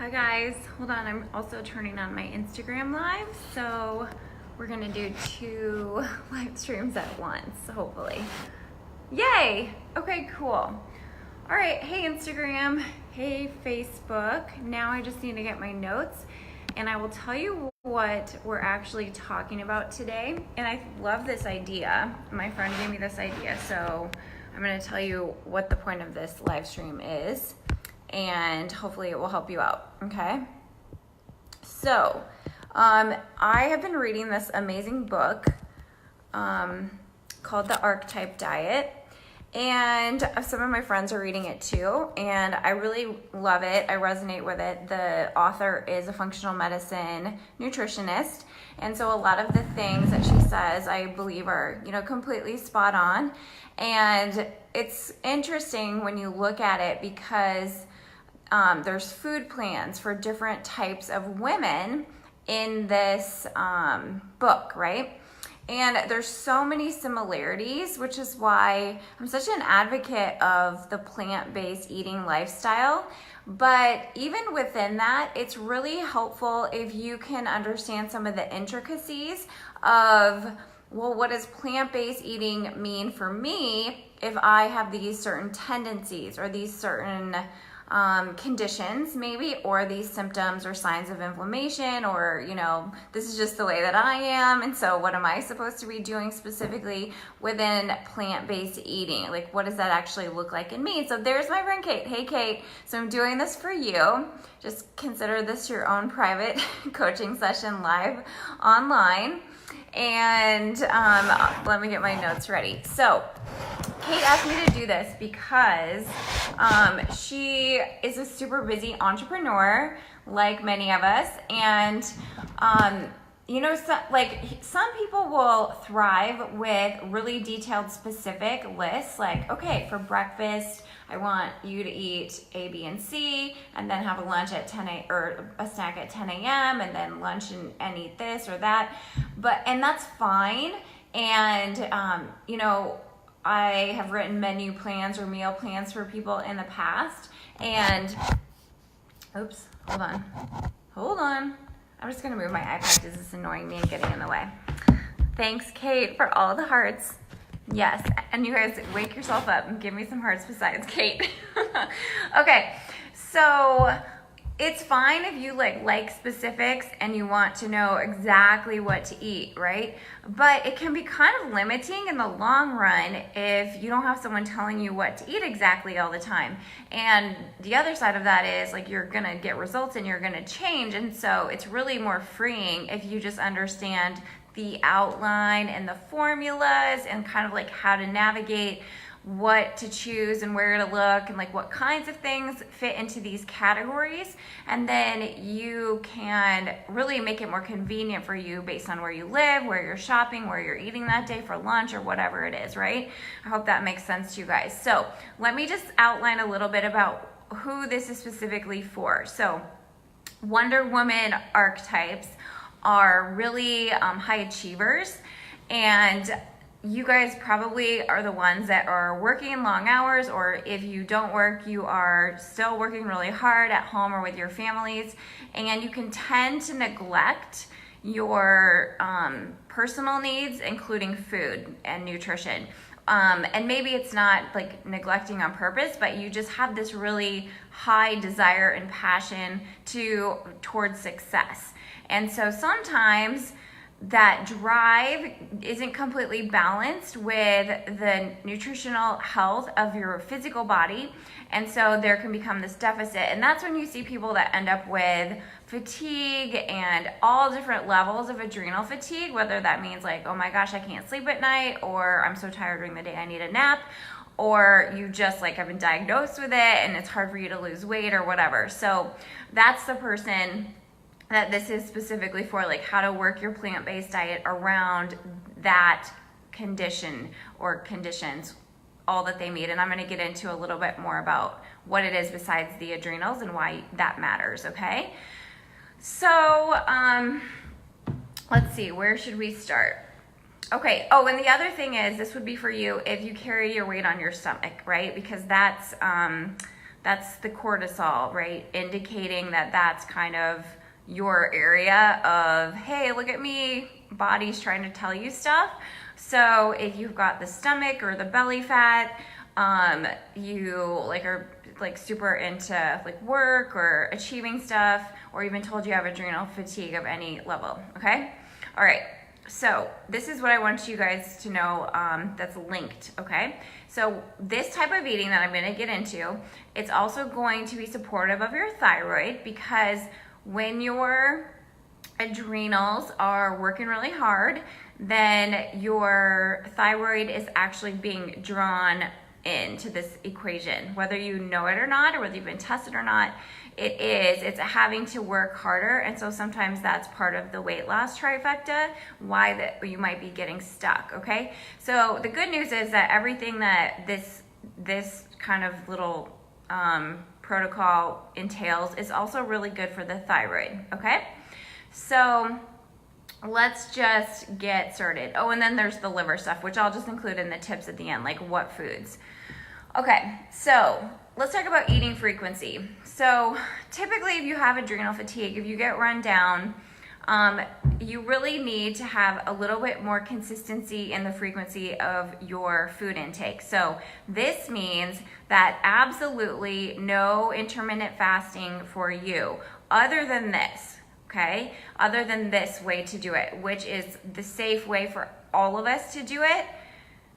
Hi guys, hold on, I'm also turning on my Instagram live, so we're gonna do 2 live streams at once, hopefully. Yay! Okay, cool. All right, hey Instagram, hey Facebook. Now I just need to get my notes and I will tell you what we're actually talking about today. And I love this idea. My friend gave me this idea, so I'm gonna tell you what the point of this live stream is. And hopefully it will help you out, okay? So, I have been reading this amazing book called The Archetype Diet, and some of my friends are reading it too, and I really love it. I resonate with it. The author is a functional medicine nutritionist, and so a lot of the things that she says, I believe are, completely spot on. And it's interesting when you look at it because there's food plans for different types of women in this book, right? And there's so many similarities, which is why I'm such an advocate of the plant-based eating lifestyle. But even within that, it's really helpful if you can understand some of the intricacies of, well, what does plant-based eating mean for me if I have these certain tendencies or these certain conditions maybe, or these symptoms or signs of inflammation, or this is just the way that I am, and so what am I supposed to be doing specifically within plant-based eating? Like, what does that actually look like in me? So there's my friend Kate. Hey Kate, so I'm doing this for you. Just consider this your own private coaching session live online. And let me get my notes ready. So Kate asked me to do this because she is a super busy entrepreneur, like many of us, and some people will thrive with really detailed, specific lists. Like, okay, for breakfast, I want you to eat A, B, and C, and then have a lunch at 10 a.m. or a snack at 10 a.m. and then lunch and eat this or that. And that's fine. And I have written menu plans or meal plans for people in the past. And oops, hold on. I'm just gonna move my iPad because it's annoying me and getting in the way. Thanks, Kate, for all the hearts. Yes, and you guys wake yourself up and give me some hearts besides Kate. Okay, so it's fine if you like specifics and you want to know exactly what to eat, right? But it can be kind of limiting in the long run if you don't have someone telling you what to eat exactly all the time. And the other side of that is you're gonna get results and you're gonna change. And so it's really more freeing if you just understand the outline and the formulas and kind of how to navigate what to choose and where to look and what kinds of things fit into these categories, and then you can really make it more convenient for you based on where you live, where you're shopping, where you're eating that day for lunch or whatever it is, right? I hope that makes sense to you guys. So let me just outline a little bit about who this is specifically for. So Wonder Woman archetypes are really high achievers, and you guys probably are the ones that are working long hours, or if you don't work, you are still working really hard at home or with your families, and you can tend to neglect your personal needs, including food and nutrition. And maybe it's not neglecting on purpose, but you just have this really high desire and passion towards success. And so sometimes that drive isn't completely balanced with the nutritional health of your physical body. And so there can become this deficit. And that's when you see people that end up with fatigue and all different levels of adrenal fatigue, whether that means oh my gosh, I can't sleep at night, or I'm so tired during the day I need a nap, or you just have been diagnosed with it and it's hard for you to lose weight or whatever. So that's the person that this is specifically for, how to work your plant-based diet around that condition or conditions, all that they need. And I'm gonna get into a little bit more about what it is besides the adrenals and why that matters, okay? So let's see, where should we start? Okay, oh, and the other thing is, this would be for you if you carry your weight on your stomach, right? Because that's that's the cortisol, right? Indicating that that's kind of your area of, hey, look at me, body's trying to tell you stuff. So if you've got the stomach or the belly fat, you like are like super into like work or achieving stuff, or even told you have adrenal fatigue of any level, okay? All right, so this is what I want you guys to know that's linked, okay? So this type of eating that I'm gonna get into, it's also going to be supportive of your thyroid, because when your adrenals are working really hard, then your thyroid is actually being drawn into this equation. Whether you know it or not, or whether you've been tested or not, it's having to work harder. And so sometimes that's part of the weight loss trifecta, why that you might be getting stuck, okay? So the good news is that everything that this kind of little protocol entails is also really good for the thyroid, okay? So let's just get started. Oh, and then there's the liver stuff, which I'll just include in the tips at the end, like what foods. Okay, so let's talk about eating frequency. So typically if you have adrenal fatigue, if you get run down, you really need to have a little bit more consistency in the frequency of your food intake. So this means that absolutely no intermittent fasting for you, other than this, okay? Other than this way to do it, which is the safe way for all of us to do it.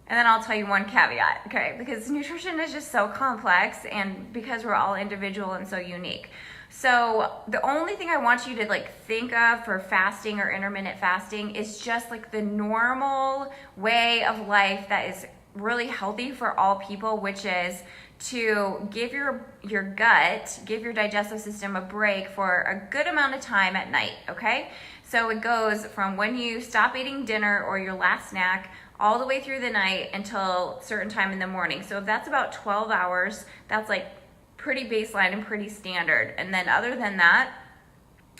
And then I'll tell you one caveat, okay? Because nutrition is just so complex, and because we're all individual and so unique. So the only thing I want you to like think of for fasting or intermittent fasting is just like the normal way of life that is really healthy for all people, which is to give your gut, give your digestive system a break for a good amount of time at night, okay? So it goes from when you stop eating dinner or your last snack all the way through the night until a certain time in the morning. So if that's about 12 hours, that's like pretty baseline and pretty standard. And then other than that,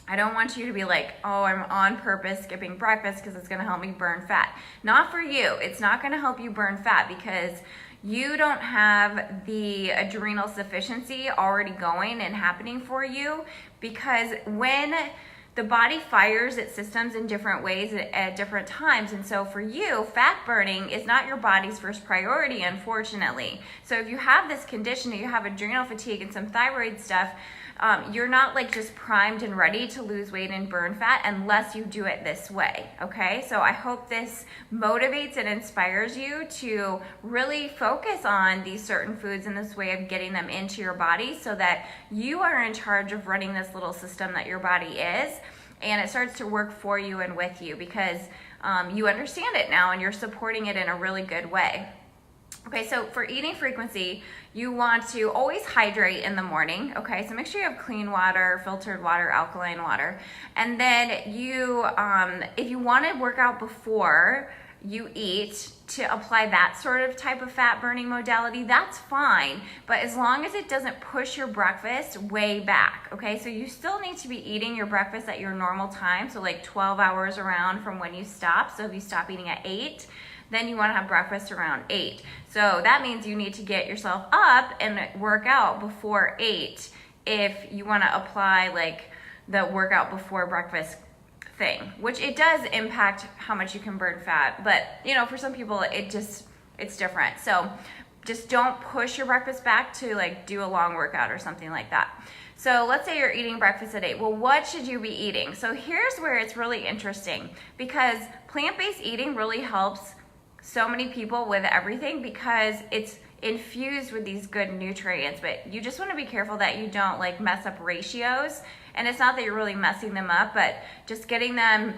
I don't want you to be like, oh, I'm on purpose skipping breakfast because it's gonna help me burn fat. Not for you. It's not gonna help you burn fat because you don't have the adrenal sufficiency already going and happening for you, because when the body fires its systems in different ways at different times. And so for you, fat burning is not your body's first priority, unfortunately. So if you have this condition, you have adrenal fatigue and some thyroid stuff, you're not like just primed and ready to lose weight and burn fat unless you do it this way, okay? So I hope this motivates and inspires you to really focus on these certain foods and this way of getting them into your body so that you are in charge of running this little system that your body is, and it starts to work for you and with you because you understand it now and you're supporting it in a really good way. Okay, so for eating frequency, you want to always hydrate in the morning, okay? So make sure you have clean water, filtered water, alkaline water. And then you, if you want to work out before you eat to apply that sort of type of fat burning modality, that's fine. But as long as it doesn't push your breakfast way back, okay? So you still need to be eating your breakfast at your normal time, so like 12 hours around from when you stop. So if you stop eating at 8, then you want to have breakfast around 8. So that means you need to get yourself up and work out before 8 if you want to apply like the workout before breakfast thing, which it does impact how much you can burn fat. But you know, for some people it's different. So just don't push your breakfast back to like do a long workout or something like that. So let's say you're eating breakfast at 8. Well, what should you be eating? So here's where it's really interesting, because plant-based eating really helps so many people with everything because it's infused with these good nutrients, but you just want to be careful that you don't like mess up ratios. And it's not that you're really messing them up, but just getting them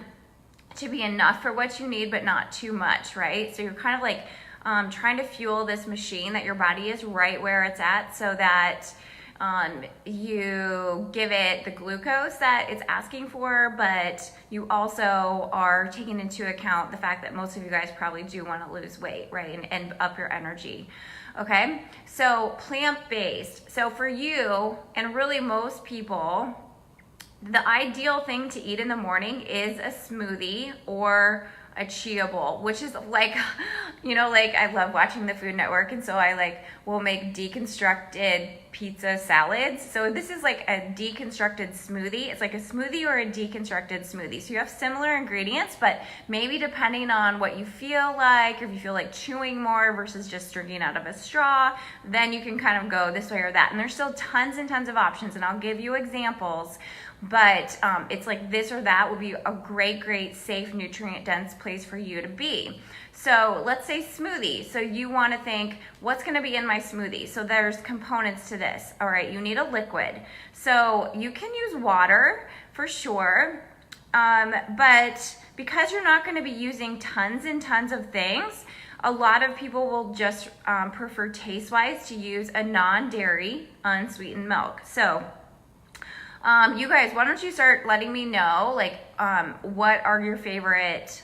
to be enough for what you need, but not too much, right? So you're kind of like trying to fuel this machine that your body is right where it's at so that you give it the glucose that it's asking for, but you also are taking into account the fact that most of you guys probably do want to lose weight, right? And up your energy. Okay, so plant-based. So for you, and really most people, the ideal thing to eat in the morning is a smoothie or a chia bowl, which is like, you know, like I love watching the Food Network, and so I like will make deconstructed pizza salads. So this is like a deconstructed smoothie. It's like a smoothie or a deconstructed smoothie. So you have similar ingredients, but maybe depending on what you feel like, or if you feel like chewing more versus just drinking out of a straw, then you can kind of go this way or that. And there's still tons and tons of options, and I'll give you examples. But it's like this or that would be a great, safe, nutrient-dense place for you to be. So let's say smoothie. So you want to think, what's going to be in my smoothie? So there's components to this. All right, you need a liquid. So you can use water for sure, but because you're not going to be using tons and tons of things, a lot of people will just prefer taste-wise to use a non-dairy, unsweetened milk. So you guys, why don't you start letting me know, like, what are your favorite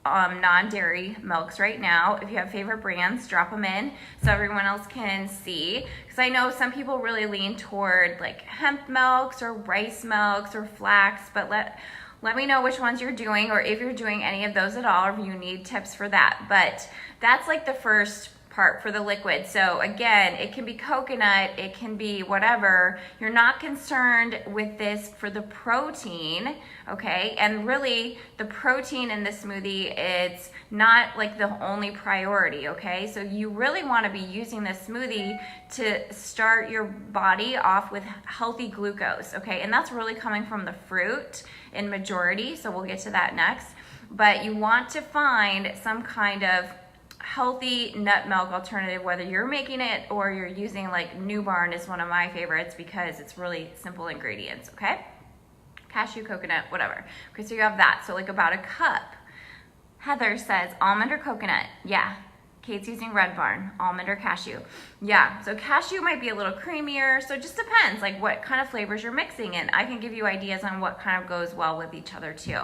non-dairy milks right now? If you have favorite brands, drop them in so everyone else can see. Because I know some people really lean toward like hemp milks or rice milks or flax, but let me know which ones you're doing, or if you're doing any of those at all, or if you need tips for that. But that's like the first part for the liquid. So again, it can be coconut, it can be whatever. You're not concerned with this for the protein, okay? And really, the protein in the smoothie, it's not like the only priority, okay? So you really want to be using this smoothie to start your body off with healthy glucose, okay? And that's really coming from the fruit in majority, so we'll get to that next. But you want to find some kind of healthy nut milk alternative, whether you're making it or you're using, like, New Barn is one of my favorites because it's really simple ingredients, okay? Cashew, coconut, whatever. Okay, so you have that. So like about a cup. Heather says almond or coconut. Yeah. Kate's using Red Barn, almond or cashew. Yeah, so cashew might be a little creamier, so it just depends like what kind of flavors you're mixing in. I can give you ideas on what kind of goes well with each other too.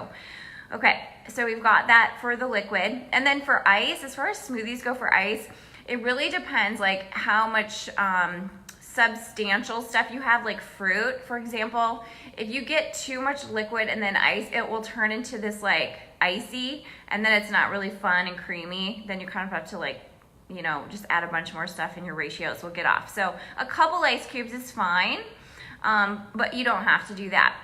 Okay, so we've got that for the liquid. And then for ice, as far as smoothies go for ice, it really depends like how much substantial stuff you have, like fruit, for example. If you get too much liquid and then ice, it will turn into this like icy, and then it's not really fun and creamy. Then you kind of have to like, you know, just add a bunch more stuff and your ratios will get off. So a couple ice cubes is fine, but you don't have to do that.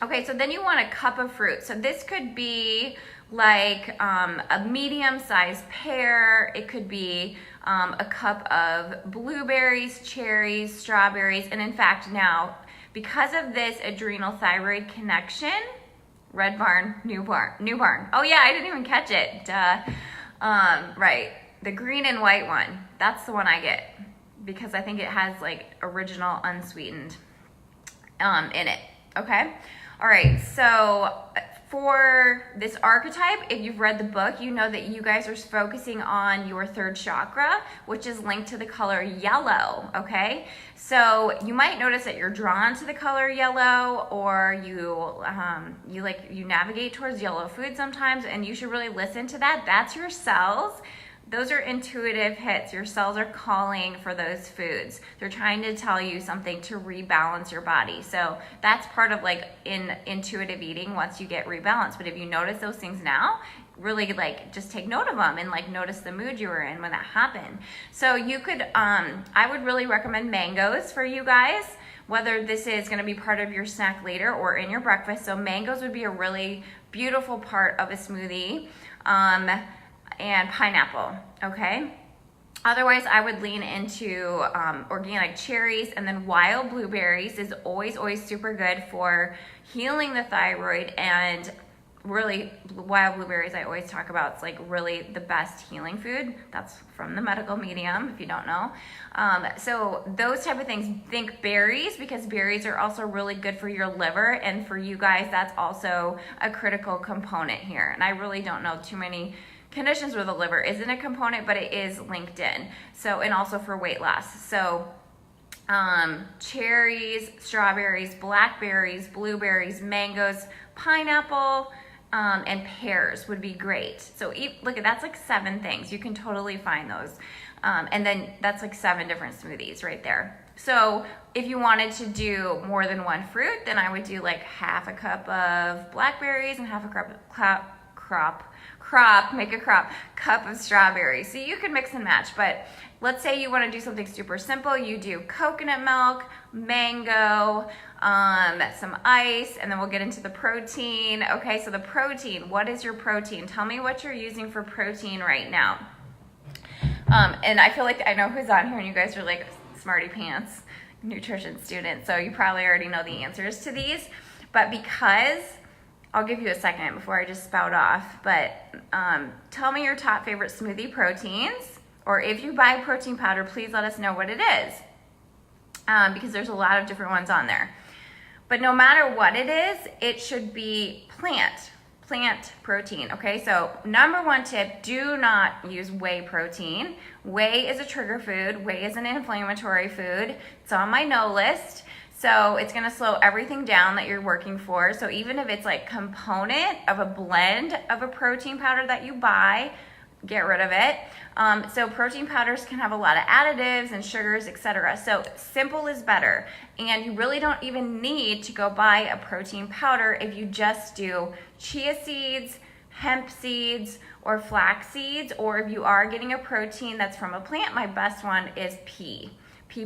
Okay, so then you want a cup of fruit. So this could be like a medium-sized pear. It could be a cup of blueberries, cherries, strawberries, and in fact now, because of this adrenal thyroid connection, Red Barn, New Barn. Oh yeah, I didn't even catch it. Duh. Right, the green and white one. That's the one I get because I think it has like original unsweetened in it. Okay. All right, so for this archetype, if you've read the book, you know that you guys are focusing on your third chakra, which is linked to the color yellow, okay? So you might notice that you're drawn to the color yellow, or you navigate towards yellow food sometimes, and you should really listen to that. That's your cells. Those are intuitive hits. Your cells are calling for those foods. They're trying to tell you something to rebalance your body. So that's part of like in intuitive eating once you get rebalanced. But if you notice those things now, really like just take note of them and like notice the mood you were in when that happened. So you could, I would really recommend mangoes for you guys, whether this is going to be part of your snack later or in your breakfast. So mangoes would be a really beautiful part of a smoothie. And pineapple, okay? Otherwise, I would lean into organic cherries, and then wild blueberries is always super good for healing the thyroid. And really, wild blueberries, I always talk about, it's like really the best healing food. That's from the medical medium, if you don't know. So those type of things, think berries, because berries are also really good for your liver. And for you guys, that's also a critical component here. And I really don't know too many conditions where the liver isn't a component, but it is linked in. So, and also for weight loss. So cherries, strawberries, blackberries, blueberries, mangoes, pineapple, and pears would be great. So look, that's like 7 things. You can totally find those. And then that's like 7 different smoothies right there. So if you wanted to do more than one fruit, then I would do like half a cup of blackberries and half a make a cup of strawberries. So you can mix and match, but let's say you want to do something super simple. You do coconut milk, mango, some ice, and then we'll get into the protein. Okay, so the protein, what is your protein? Tell me what you're using for protein right now. And I feel like I know who's on here, and you guys are like smarty pants nutrition students, so you probably already know the answers to these, but because I'll give you a second before I just spout off, but tell me your top favorite smoothie proteins, or if you buy protein powder, please let us know what it is, because there's a lot of different ones on there. But no matter what it is, it should be plant protein, okay? So number one tip, do not use whey protein. Whey is a trigger food. Whey is an inflammatory food. It's on my no list. So it's gonna slow everything down that you're working for. So even if it's like component of a blend of a protein powder that you buy, get rid of it. So protein powders can have a lot of additives and sugars, etc. So simple is better. And you really don't even need to go buy a protein powder if you just do chia seeds, hemp seeds, or flax seeds, or if you are getting a protein that's from a plant, my best one is pea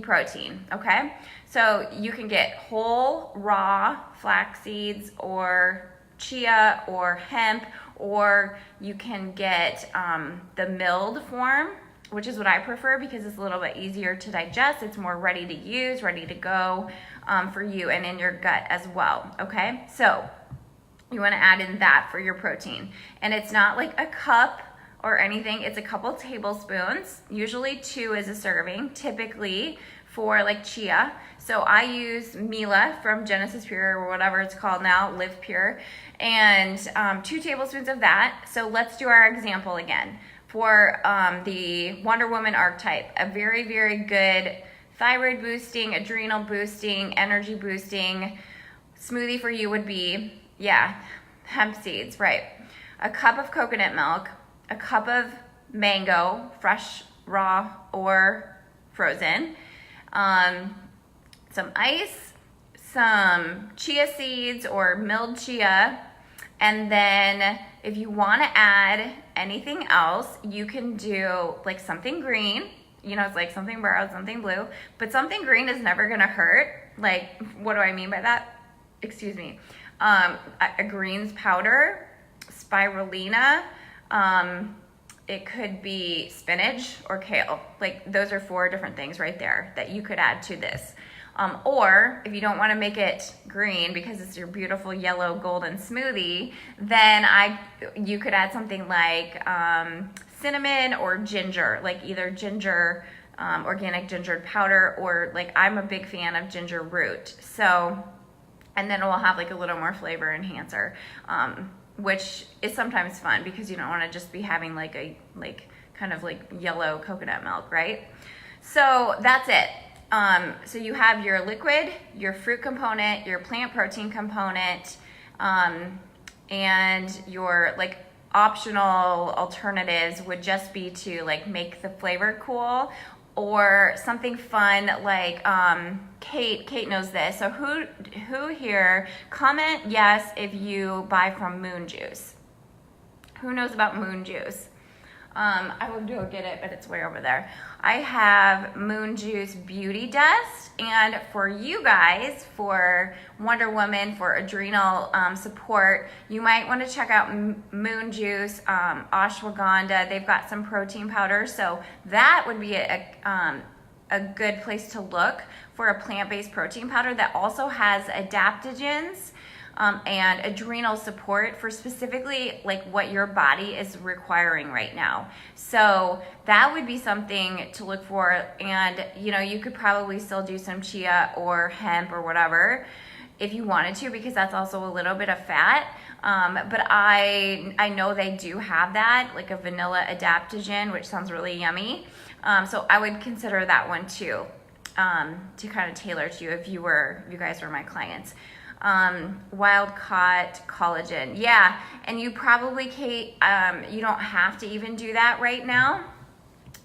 protein, okay? So you can get whole, raw flax seeds, or chia, or hemp, or you can get the milled form, which is what I prefer because it's a little bit easier to digest. It's more ready to use, ready to go for you and in your gut as well, okay? So you wanna add in that for your protein. And it's not like a cup or anything, it's a couple tablespoons. Usually 2 is a serving, typically for like chia. So I use Mila from Genesis Pure or whatever it's called now, Live Pure, and 2 tablespoons of that. So let's do our example again. For the Wonder Woman archetype, a very, very good thyroid boosting, adrenal boosting, energy boosting smoothie for you would be, hemp seeds, right? A cup of coconut milk, a cup of mango, fresh, raw, or frozen, some ice, some chia seeds or milled chia, and then if you want to add anything else, you can do like something green. You know, it's like something brown, something blue, but something green is never gonna hurt. Like, what do I mean by that? Excuse me. A greens powder, spirulina, it could be spinach or kale. Like, those are 4 different things right there that you could add to this. Or if you don't want to make it green because it's your beautiful yellow golden smoothie, then you could add something like cinnamon or ginger, like either ginger, organic ginger powder, or like I'm a big fan of ginger root. So, and then it will have like a little more flavor enhancer, which is sometimes fun because you don't want to just be having like kind of like yellow coconut milk, right? So that's it. So you have your liquid, your fruit component, your plant protein component, and your like optional alternatives would just be to like make the flavor cool, or something fun like Kate knows this. So who here, comment yes if you buy from Moon Juice. Who knows about Moon Juice? I would go get it, but it's way over there. I have Moon Juice Beauty Dust, and for you guys, for Wonder Woman, for adrenal support, you might want to check out Moon Juice, ashwagandha. They've got some protein powder, so that would be a good place to look for a plant-based protein powder that also has adaptogens and adrenal support for specifically like what your body is requiring right now. So that would be something to look for. And you know, you could probably still do some chia or hemp or whatever if you wanted to, because that's also a little bit of fat. But I know they do have that, like a vanilla adaptogen, which sounds really yummy. So I would consider that one too, to kind of tailor to you if you guys were my clients. Wild caught collagen. Yeah, and you probably, Kate, you don't have to even do that right now.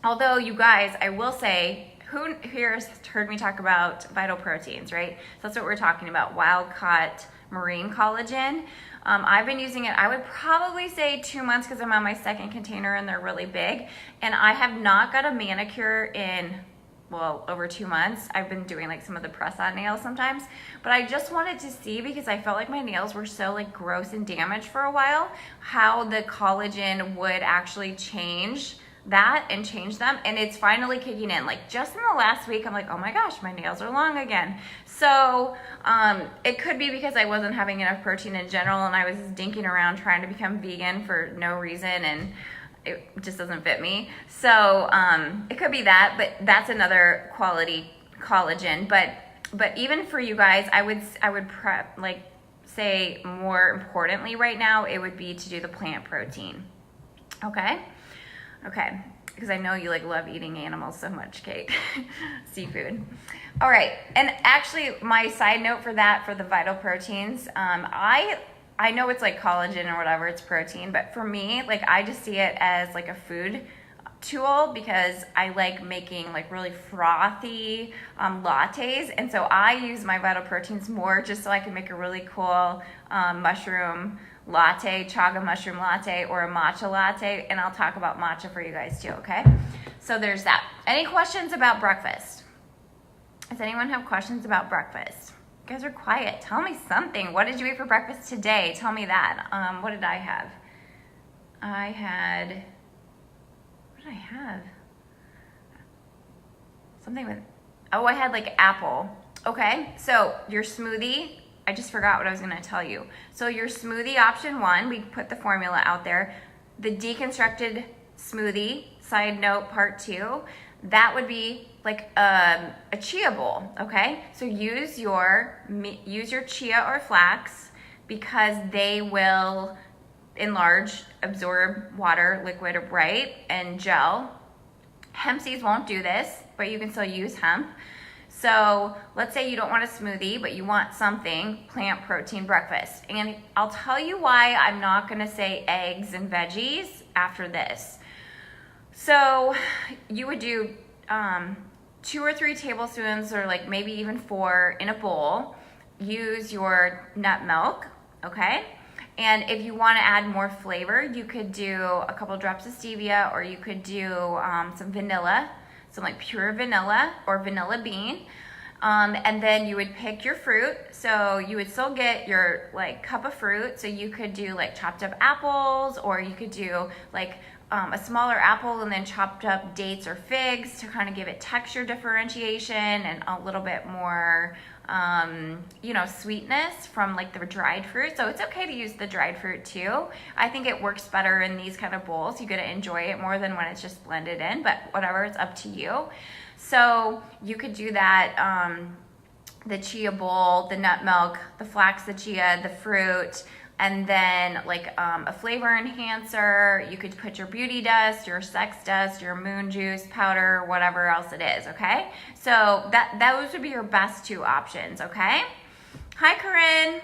Although you guys, I will say, who here has heard me talk about Vital Proteins, right? So that's what we're talking about, wild-caught marine collagen. I've been using it, I would probably say 2 months because I'm on my second container and they're really big. And I have not got a manicure in, well, over 2 months. I've been doing like some of the press-on nails sometimes, but I just wanted to see, because I felt like my nails were so like gross and damaged for a while, how the collagen would actually change that and change them. And it's finally kicking in. Like just in the last week, I'm like, oh my gosh, my nails are long again. So it could be because I wasn't having enough protein in general and I was dinking around trying to become vegan for no reason, and it just doesn't fit me. So it could be that, but that's another quality collagen. But even for you guys, I would say more importantly right now, it would be to do the plant protein. Okay, because I know you like love eating animals so much, Kate. Seafood. All right, and actually my side note for that, for the Vital Proteins, I know it's like collagen or whatever, it's protein, but for me, like I just see it as like a food tool because I like making like really frothy lattes, and so I use my Vital Proteins more just so I can make a really cool mushroom latte, chaga mushroom latte, or a matcha latte, and I'll talk about matcha for you guys too, okay? So there's that. Any questions about breakfast? Does anyone have questions about breakfast? You guys are quiet. Tell me something. What did you eat for breakfast today? Tell me that. What did I have? What did I have? Something with, oh, I had like apple. Okay, so your smoothie, I just forgot what I was gonna tell you. So your smoothie option 1, we put the formula out there. The deconstructed smoothie, side note part 2, that would be like a chia bowl, okay? So use your chia or flax because they will enlarge, absorb water, liquid, right, and gel. Hemp seeds won't do this, but you can still use hemp. So let's say you don't want a smoothie, but you want something, plant protein breakfast. And I'll tell you why I'm not gonna say eggs and veggies after this. So you would do 2 or 3 tablespoons, or like maybe even 4 in a bowl. Use your nut milk, okay? And if you want to add more flavor, you could do a couple drops of stevia, or you could do some vanilla, some like pure vanilla or vanilla bean. And then you would pick your fruit. So you would still get your like cup of fruit. So you could do like chopped up apples, or you could do like a smaller apple and then chopped up dates or figs to kind of give it texture differentiation and a little bit more sweetness from like the dried fruit. So it's okay to use the dried fruit too. I think it works better in these kind of bowls. You get to enjoy it more than when it's just blended in, but whatever, it's up to you. So you could do that, the chia bowl, the nut milk, the flax, the chia, the fruit, and then like a flavor enhancer. You could put your beauty dust, your sex dust, your moon juice powder, whatever else it is, okay? So those would be your best 2 options, okay? Hi, Corinne.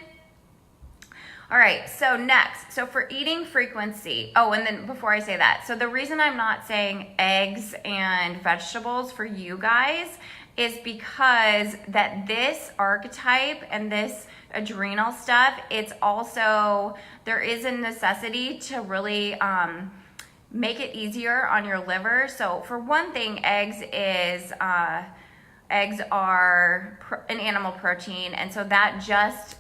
All right, so next, so for eating frequency, oh, and then before I say that, so the reason I'm not saying eggs and vegetables for you guys is because that this archetype and this adrenal stuff, it's also, there is a necessity to really make it easier on your liver. So for one thing, eggs are an animal protein, and so that just,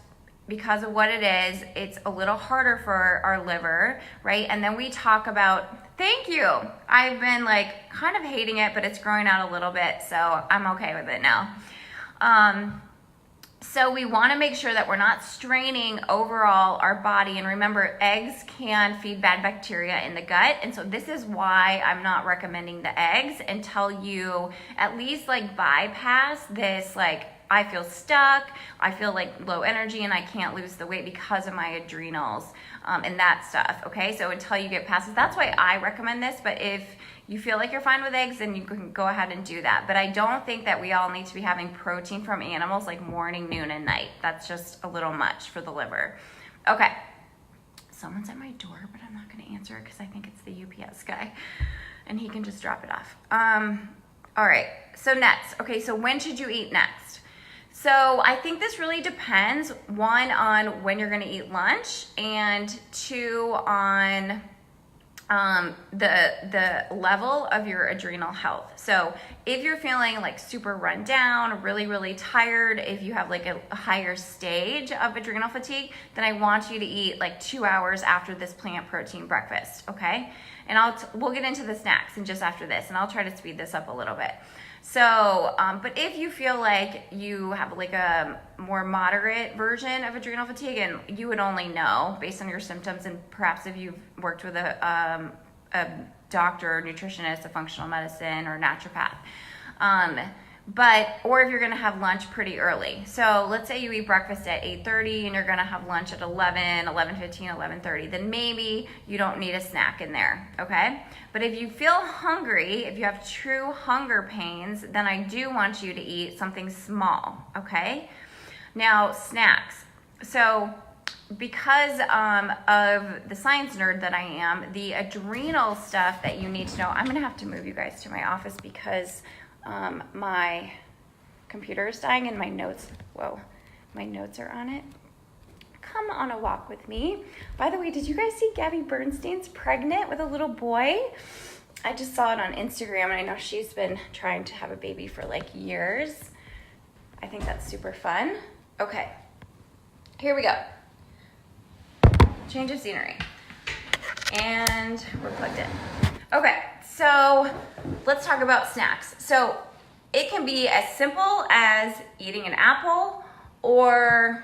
because of what it is, it's a little harder for our liver, right? And then we talk about, thank you. I've been like kind of hating it, but it's growing out a little bit, so I'm okay with it now. So we want to make sure that we're not straining overall our body. And remember, eggs can feed bad bacteria in the gut. And so this is why I'm not recommending the eggs until you at least like bypass this, like, I feel stuck, I feel like low energy, and I can't lose the weight because of my adrenals and that stuff, okay? So until you get past it, that's why I recommend this. But if you feel like you're fine with eggs, then you can go ahead and do that. But I don't think that we all need to be having protein from animals like morning, noon, and night. That's just a little much for the liver. Okay, someone's at my door, but I'm not gonna answer it because I think it's the UPS guy, and he can just drop it off. All right, so next. Okay, so when should you eat next? So I think this really depends, one, on when you're gonna eat lunch, and two, on the level of your adrenal health. So if you're feeling like super run down, really, really tired, if you have like a higher stage of adrenal fatigue, then I want you to eat like 2 hours after this plant protein breakfast, okay? And we'll get into the snacks in just after this, and I'll try to speed this up a little bit. So, but if you feel like you have like a more moderate version of adrenal fatigue, and you would only know based on your symptoms, and perhaps if you've worked with a doctor, nutritionist, a functional medicine, or naturopath, or if you're gonna have lunch pretty early. So let's say you eat breakfast at 8:30 and you're gonna have lunch at 11:15, 11:30, then maybe you don't need a snack in there, okay? But if you feel hungry, if you have true hunger pains, then I do want you to eat something small, okay? Now, snacks. So because of the science nerd that I am, the adrenal stuff that you need to know, I'm gonna have to move you guys to my office because my computer is dying and my notes are on it. Come on a walk with me. By the way, did you guys see Gabby Bernstein's pregnant with a little boy? I just saw it on Instagram, and I know she's been trying to have a baby for like years. I think that's super fun. Okay, here we go. Change of scenery. And we're plugged in. Okay, so let's talk about snacks. So it can be as simple as eating an apple, or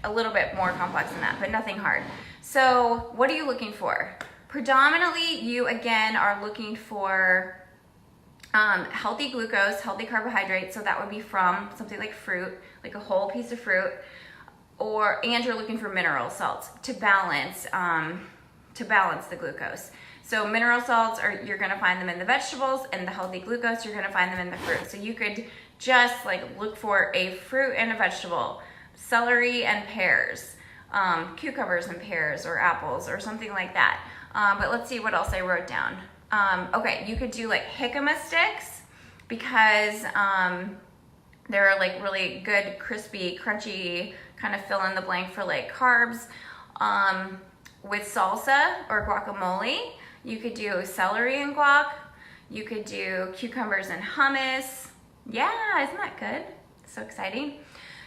a little bit more complex than that, but nothing hard. So what are you looking for? Predominantly, you again are looking for healthy glucose, healthy carbohydrates. So that would be from something like fruit, like a whole piece of fruit, and you're looking for mineral salts to balance the glucose. So mineral salts you're gonna find them in the vegetables, and the healthy glucose, you're gonna find them in the fruit. So you could just like look for a fruit and a vegetable, celery and pears, cucumbers and pears, or apples, or something like that. But let's see what else I wrote down. Okay, you could do like jicama sticks, because they're like really good, crispy, crunchy, kind of fill in the blank for like carbs. With salsa or guacamole, you could do celery and guac. You could do cucumbers and hummus. Yeah, isn't that good? So exciting.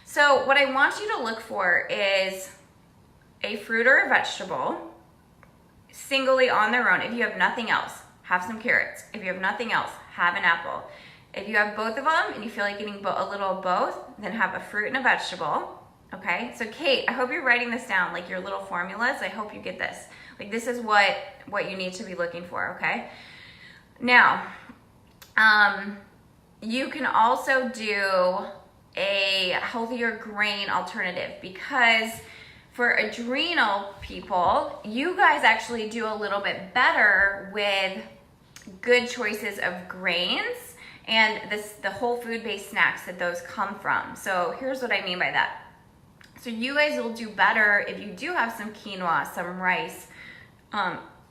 So what I want you to look for is a fruit or a vegetable, singly on their own. If you have nothing else, have some carrots. If you have nothing else, have an apple. If you have both of them and you feel like eating a little of both, then have a fruit and a vegetable. Okay, so Kate, I hope you're writing this down, like your little formulas. I hope you get this. Like this is what you need to be looking for, okay? Now, you can also do a healthier grain alternative, because for adrenal people, you guys actually do a little bit better with good choices of grains and the whole food-based snacks that those come from. So here's what I mean by that. So you guys will do better if you do have some quinoa, some rice,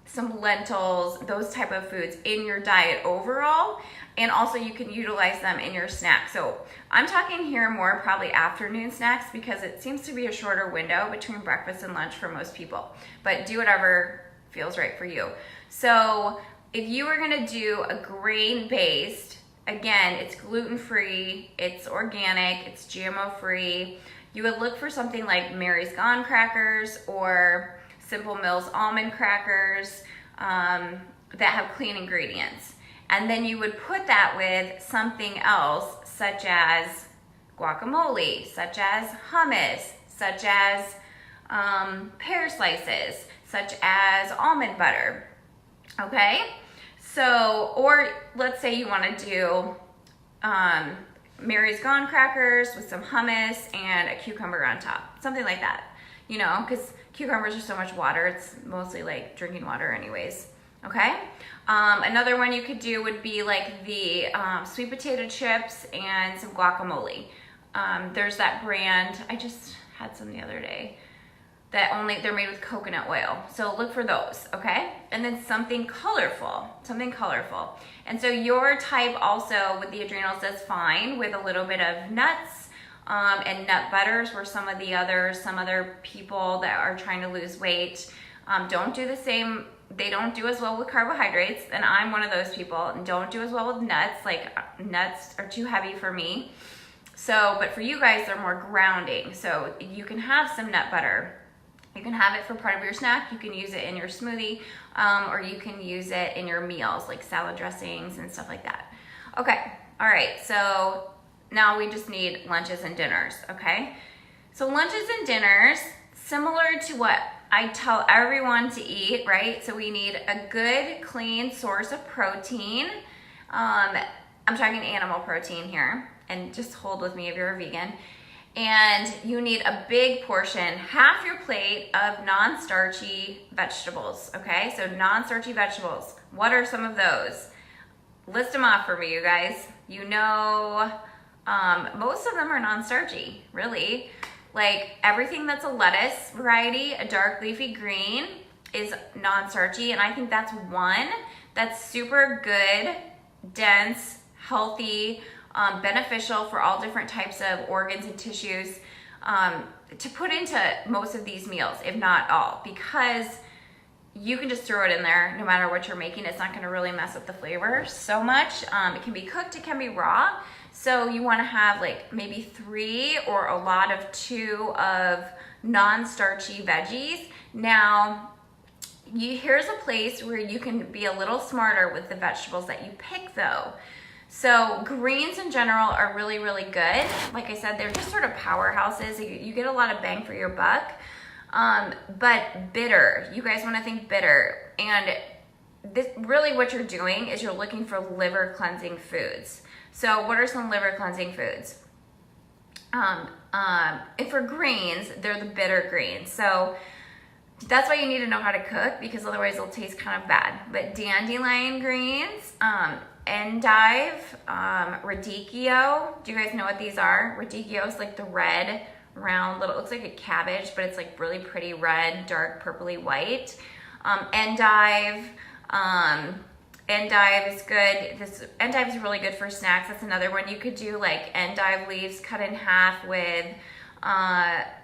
some lentils, those type of foods in your diet overall, and also you can utilize them in your snacks. So I'm talking here more probably afternoon snacks, because it seems to be a shorter window between breakfast and lunch for most people, but do whatever feels right for you. So if you are gonna do a grain-based, again, it's gluten-free, it's organic, it's GMO-free, you would look for something like Mary's Gone crackers or Simple Mills almond crackers that have clean ingredients. And then you would put that with something else, such as guacamole, such as hummus, such as pear slices, such as almond butter, okay? So, or let's say you wanna do Mary's Gone crackers with some hummus and a cucumber on top, something like that, you know, because cucumbers are so much water, it's mostly like drinking water anyways, okay? Another one you could do would be like the sweet potato chips and some guacamole. There's that brand, I just had some the other day. that they're made with coconut oil. So look for those, okay? And then something colorful. And so your type also with the adrenals does fine with a little bit of nuts and nut butters, where some other people that are trying to lose weight don't do the same. They don't do as well with carbohydrates, and I'm one of those people, and don't do as well with nuts. Like, nuts are too heavy for me. So, but for you guys, they're more grounding. So you can have some nut butter. You can have it for part of your snack. You can use it in your smoothie, or you can use it in your meals, like salad dressings and stuff like that. Okay, all right, so now we just need lunches and dinners, okay? So lunches and dinners, similar to what I tell everyone to eat, right? So we need a good, clean source of protein. I'm talking animal protein here, and just hold with me if you're a vegan. And you need a big portion, half your plate of non-starchy vegetables, okay? So non-starchy vegetables, what are some of those? List them off for me, you guys. You know, most of them are non-starchy, really. Like everything that's a lettuce variety, a dark leafy green, is non-starchy, and I think that's one that's super good, dense, healthy, beneficial for all different types of organs and tissues to put into most of these meals, if not all, because you can just throw it in there no matter what you're making. It's not going to really mess up the flavor so much. It can be cooked, it can be raw. So you want to have like maybe 3 or a lot of 2 of non-starchy veggies. Now, here's a place where you can be a little smarter with the vegetables that you pick though. So greens in general are really, really good. Like I said, they're just sort of powerhouses. You get a lot of bang for your buck. But bitter, you guys want to think bitter. And this, really what you're doing is you're looking for liver cleansing foods. So what are some liver cleansing foods? And for greens, they're the bitter greens. So that's why you need to know how to cook, because otherwise it'll taste kind of bad. But dandelion greens, endive, radicchio. Do you guys know what these are? Radicchio is like the red, round little, it looks like a cabbage, but it's like really pretty red, dark purpley white. Endive is good. Endive is really good for snacks. That's another one. You could do like endive leaves cut in half with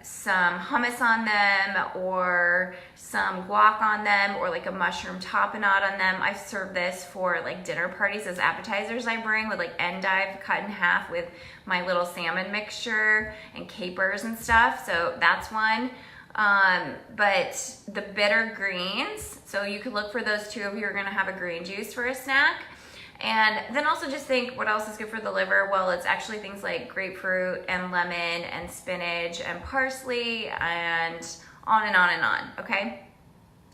some hummus on them, or some guac on them, or like a mushroom tapenade on them. I serve this for like dinner parties as appetizers. I bring with like endive cut in half with my little salmon mixture and capers and stuff. So that's one. But the bitter greens, so you could look for those 2 if you're gonna have a green juice for a snack. And then also just think, what else is good for the liver? Well, it's actually things like grapefruit and lemon and spinach and parsley and on and on and on, okay?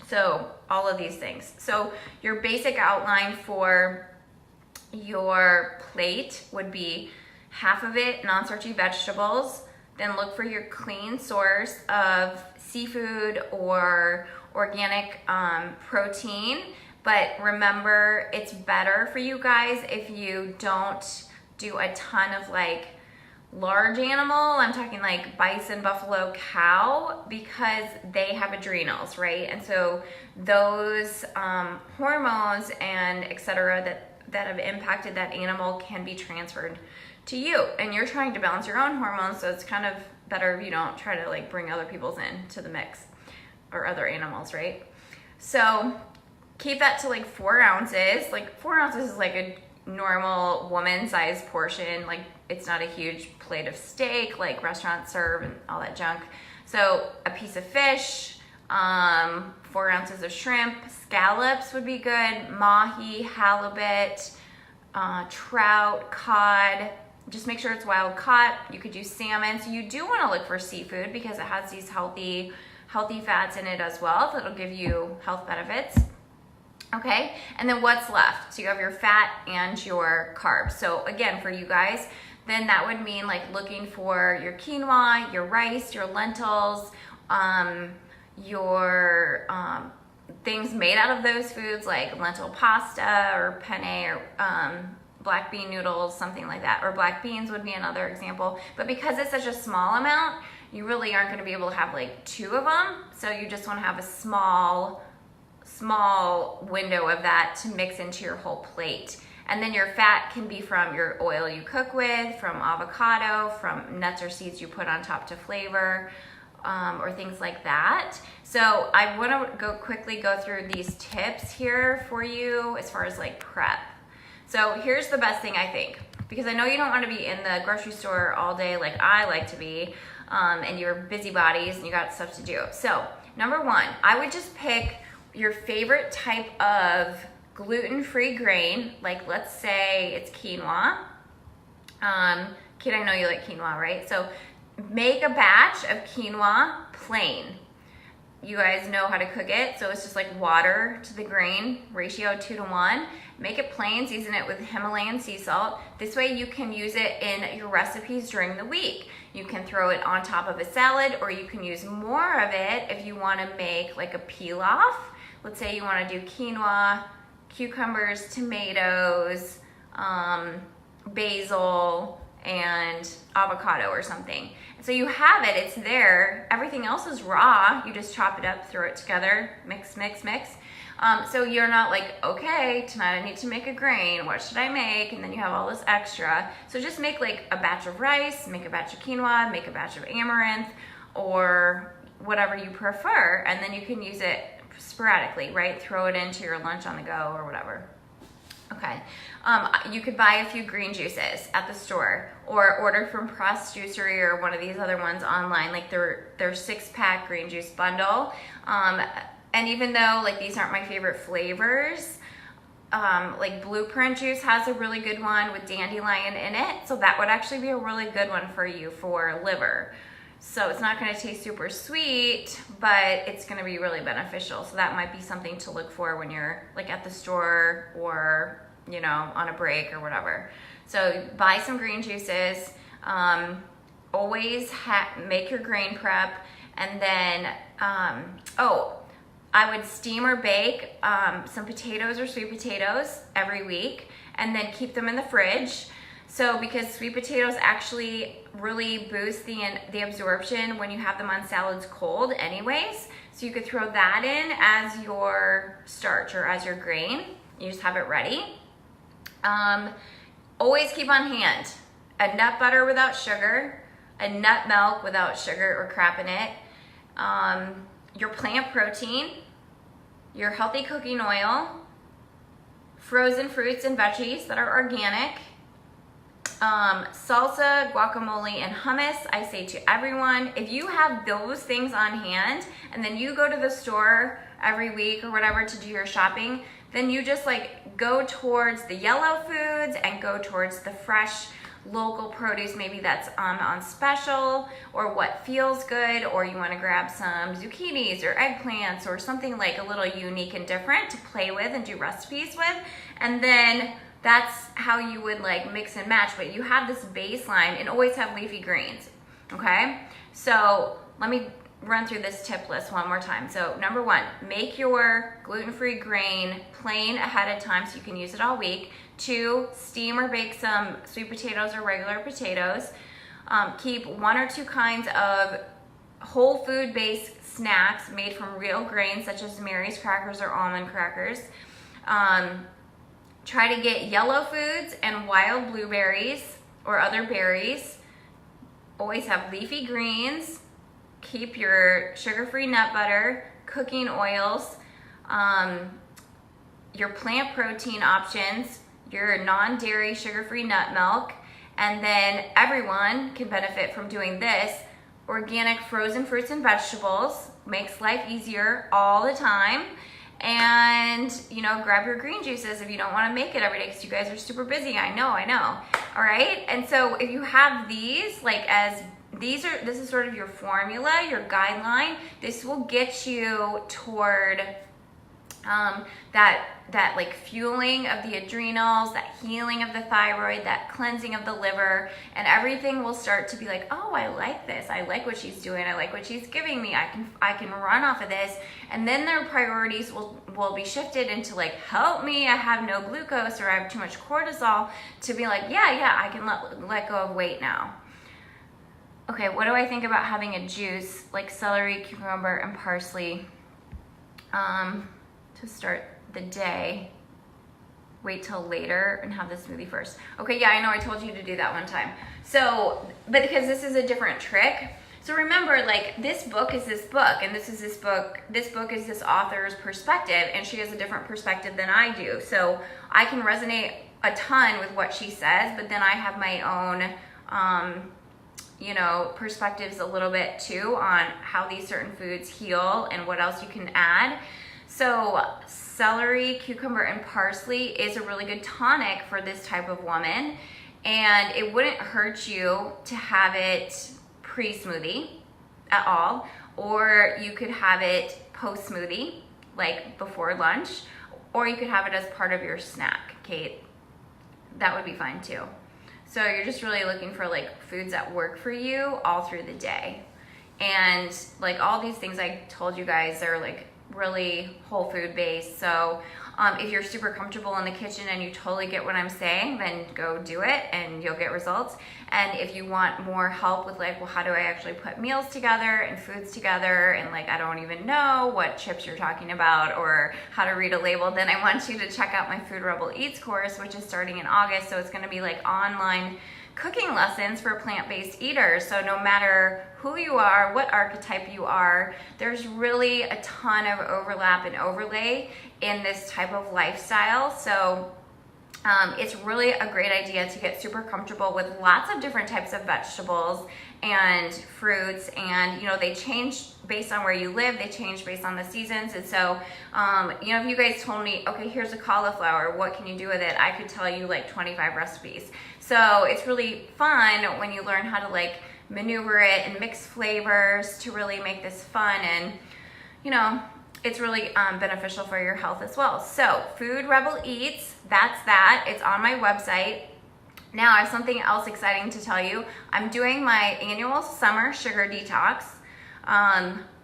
So all of these things. So your basic outline for your plate would be half of it non-starchy vegetables. Then look for your clean source of seafood or organic protein. But remember, it's better for you guys if you don't do a ton of like large animal. I'm talking like bison, buffalo, cow, because they have adrenals, right? And so those hormones and etc. that have impacted that animal can be transferred to you. And you're trying to balance your own hormones, so it's kind of better if you don't try to like bring other people's into the mix, or other animals, right? So keep that to like 4 ounces. Like 4 ounces is like a normal woman-sized portion. Like it's not a huge plate of steak like restaurants serve and all that junk. So a piece of fish, 4 ounces of shrimp, scallops would be good, mahi, halibut, trout, cod. Just make sure it's wild caught. You could do salmon. So you do want to look for seafood because it has these healthy fats in it as well. That'll give you health benefits. Okay, and then what's left? So you have your fat and your carbs. So again, for you guys, then that would mean like looking for your quinoa, your rice, your lentils, your things made out of those foods like lentil pasta or penne or black bean noodles, something like that. Or black beans would be another example. But because it's such a small amount, you really aren't gonna be able to have like 2 of them. So you just wanna have a small window of that to mix into your whole plate. And then your fat can be from your oil you cook with, from avocado, from nuts or seeds you put on top to flavor, or things like that. So I want to quickly go through these tips here for you as far as like prep. So here's the best thing I think, because I know you don't want to be in the grocery store all day like I like to be, and you're busybodies and you got stuff to do. So number 1, I would just pick your favorite type of gluten-free grain, like let's say it's quinoa. Kid, I know you like quinoa, right? So make a batch of quinoa plain. You guys know how to cook it, so it's just like water to the grain, ratio 2:1. Make it plain, season it with Himalayan sea salt. This way you can use it in your recipes during the week. You can throw it on top of a salad, or you can use more of it if you want to make like a pilaf. Let's say you want to do quinoa, cucumbers, tomatoes, basil, and avocado or something. So you have it, it's there. Everything else is raw. You just chop it up, throw it together, mix, mix, mix. So you're not like, okay, tonight I need to make a grain. What should I make? And then you have all this extra. So just make like a batch of rice, make a batch of quinoa, make a batch of amaranth, or whatever you prefer. And then you can use it sporadically, right? Throw it into your lunch on the go or whatever. Okay, you could buy a few green juices at the store, or order from Press Juicery or one of these other ones online, like their 6-pack green juice bundle. And even though like these aren't my favorite flavors, like Blueprint Juice has a really good one with dandelion in it, so that would actually be a really good one for you for liver. So it's not going to taste super sweet, but it's going to be really beneficial. So that might be something to look for when you're like at the store or, you know, on a break or whatever. So buy some green juices. Always make your grain prep. And then, I would steam or bake some potatoes or sweet potatoes every week, and then keep them in the fridge. So because sweet potatoes actually really boost the absorption when you have them on salads cold anyways. So you could throw that in as your starch or as your grain. You just have it ready. Always keep on hand a nut butter without sugar, a nut milk without sugar or crap in it, your plant protein, your healthy cooking oil, frozen fruits and veggies that are organic, salsa, guacamole, and hummus. I say to everyone, if you have those things on hand and then you go to the store every week or whatever to do your shopping, then you just like go towards the yellow foods and go towards the fresh local produce, maybe that's on special, or what feels good, or you want to grab some zucchinis or eggplants or something like a little unique and different to play with and do recipes with. And then that's how you would like mix and match, but you have this baseline, and always have leafy greens, okay? So let me run through this tip list one more time. So number 1, make your gluten-free grain plain ahead of time so you can use it all week. 2, steam or bake some sweet potatoes or regular potatoes. Keep 1 or 2 kinds of whole food based snacks made from real grains, such as Mary's crackers or almond crackers. Try to get yellow foods and wild blueberries or other berries. Always have leafy greens. Keep your sugar-free nut butter, cooking oils, your plant protein options, your non-dairy sugar-free nut milk, and then everyone can benefit from doing this. Organic frozen fruits and vegetables makes life easier all the time. And, you know, grab your green juices if you don't want to make it every day because you guys are super busy. I know. All right. And so if you have these, like this is sort of your formula, your guideline. This will get you toward that like fueling of the adrenals, that healing of the thyroid, that cleansing of the liver, and everything will start to be like, oh, I like this. I like what she's doing. I like what she's giving me. I can run off of this. And then their priorities will be shifted into like, help me, I have no glucose or I have too much cortisol, to be like, yeah, I can let go of weight now. Okay, what do I think about having a juice like celery, cucumber, and parsley to start the day? Wait till later and have the smoothie first. Okay, yeah, I know I told you to do that one time. So, but because this is a different trick. So remember, like, this book is this book, and this book is this author's perspective, and she has a different perspective than I do. So I can resonate a ton with what she says, but then I have my own, you know, perspectives a little bit too on how these certain foods heal and what else you can add. So celery, cucumber, and parsley is a really good tonic for this type of woman, and it wouldn't hurt you to have it pre-smoothie at all, or you could have it post-smoothie, like before lunch, or you could have it as part of your snack, Kate. That would be fine too. So you're just really looking for like foods that work for you all through the day. And like all these things I told you guys are like really whole food based. So if you're super comfortable in the kitchen and you totally get what I'm saying, then go do it and you'll get results. And if you want more help with like, well, how do I actually put meals together and foods together, and like I don't even know what chips you're talking about or how to read a label, then I want you to check out my Food Rebel Eats course, which is starting in August. So it's going to be like online cooking lessons for plant-based eaters. So no matter who you are, what archetype you are, there's really a ton of overlap and overlay in this type of lifestyle. So it's really a great idea to get super comfortable with lots of different types of vegetables and fruits, and you know, they change based on where you live, they change based on the seasons. And so you know, if you guys told me, okay, here's a cauliflower, what can you do with it, I could tell you like 25 recipes. So it's really fun when you learn how to like maneuver it and mix flavors to really make this fun, and you know, it's really beneficial for your health as well. So Food Rebel Eats, that's that. It's on my website. Now I have something else exciting to tell you. I'm doing my annual summer sugar detox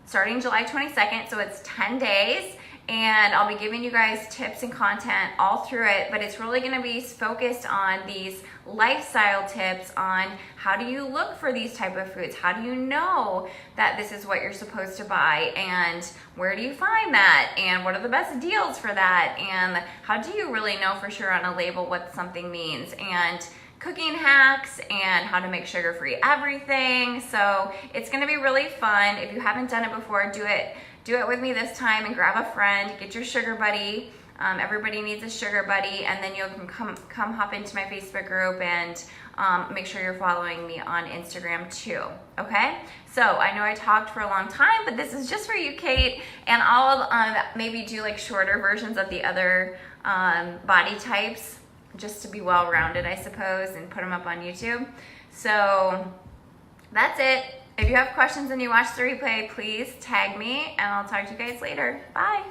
starting July 22nd. So it's 10 days. And I'll be giving you guys tips and content all through it, but it's really gonna be focused on these lifestyle tips on how do you look for these type of foods? How do you know that this is what you're supposed to buy? And where do you find that? And what are the best deals for that? And how do you really know for sure on a label what something means? And cooking hacks and how to make sugar-free everything. So it's gonna be really fun. If you haven't done it before, do it with me this time and grab a friend, get your sugar buddy. Everybody needs a sugar buddy, and then you can come hop into my Facebook group and make sure you're following me on Instagram too, okay? So I know I talked for a long time, but this is just for you, Kate, and I'll maybe do like shorter versions of the other body types just to be well-rounded, I suppose, and put them up on YouTube. So that's it. If you have questions and you watch the replay, please tag me, and I'll talk to you guys later. Bye.